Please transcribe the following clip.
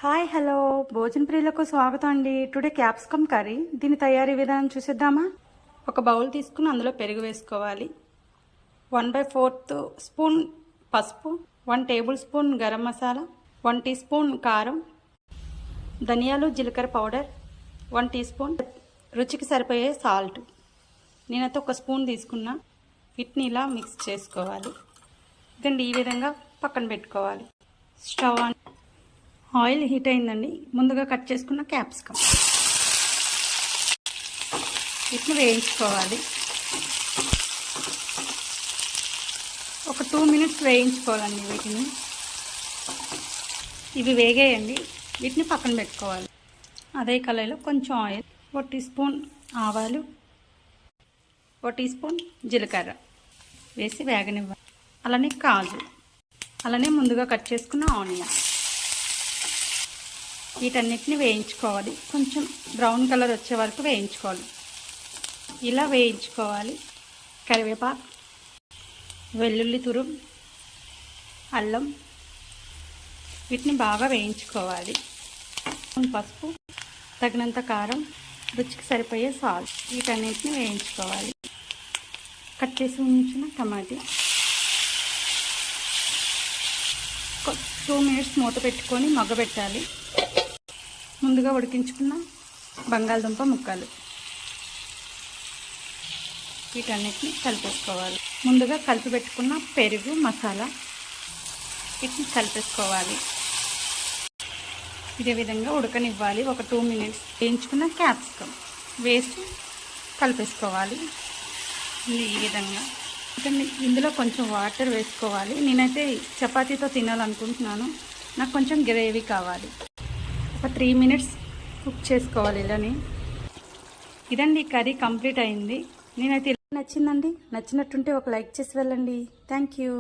Hi hello భోజన ప్రియులకు స్వాగతం అండి. Today capsicum curry. దీని తయారీ విధానం చూసేద్దామా. ఒక బౌల్ తీసుకుని అందులో పెరుగు వేసుకోవాలి. 1/4 స్పూన్ పసుపు, 1 tablespoon garam masala, 1 teaspoon కారం, ధనియాలు జీలకర్ర పౌడర్, 1 టీ స్పూన్ రుచికి సరిపోయే సాల్ట్. నేనైతే 1 స్పూన్ తీసుకున్నా. వీటిని ఇలా మిక్స్ చేసుకోవాలి. ఇదండి ఈ విధంగా పక్కన పెట్టుకోవాలి. Stove on. ఆయిల్ హీట్ అయిందండి. ముందుగా కట్ చేసుకున్న క్యాప్సికమ్ వీటిని వేయించుకోవాలి. ఒక 2 మినిట్స్ వేయించుకోవాలండి వీటిని. ఇవి వేగేయండి. వీటిని పక్కన పెట్టుకోవాలి. అదే కళాయిలో కొంచెం ఆయిల్, 1 టీ స్పూన్ ఆవాలు, 1 టీ స్పూన్ జీలకర్ర వేసి వేగనివ్వాలి. అలానే కాజు, అలానే ముందుగా కట్ చేసుకున్న ఆనియన్, వీటన్నిటిని వేయించుకోవాలి. కొంచెం బ్రౌన్ కలర్ వచ్చే వరకు వేయించుకోవాలి. ఇలా వేయించుకోవాలి. కరివేపాకు, వెల్లుల్లి తురుము, అల్లం, వీటిని బాగా వేయించుకోవాలి. పసుపు, తగినంత కారం, రుచికి సరిపోయే సాల్ట్, వీటన్నిటిని వేయించుకోవాలి. కట్ చేసి ఉంచిన టమాటా 2 మినిట్స్ మూత పెట్టుకొని మగ్గబెట్టాలి. ముందుగా ఉడికించుకున్న బంగాళదుంప ముక్కలు, వీటన్నిటిని కలిపేసుకోవాలి. ముందుగా కలిపి పెట్టుకున్న పెరుగు మసాలా, వీటిని కలిపేసుకోవాలి. ఇదే విధంగా ఉడకనివ్వాలి. ఒక 2 మినిట్స్ వేయించుకున్న క్యాప్సికమ్ వేసి కలిపేసుకోవాలి. ఈ విధంగా ఇందులో కొంచెం వాటర్ వేసుకోవాలి. నేనైతే చపాతీతో తినాలనుకుంటున్నాను. నాకు కొంచెం గ్రేవీ కావాలి. ఒక 3 మినిట్స్ కుక్ చేసుకోవాలి ఇలానే. ఇదండి కర్రీ కంప్లీట్ అయింది. నేనైతే నచ్చిందండి. నచ్చినట్టుంటే ఒక లైక్ చేసి వెళ్ళండి. Thank you.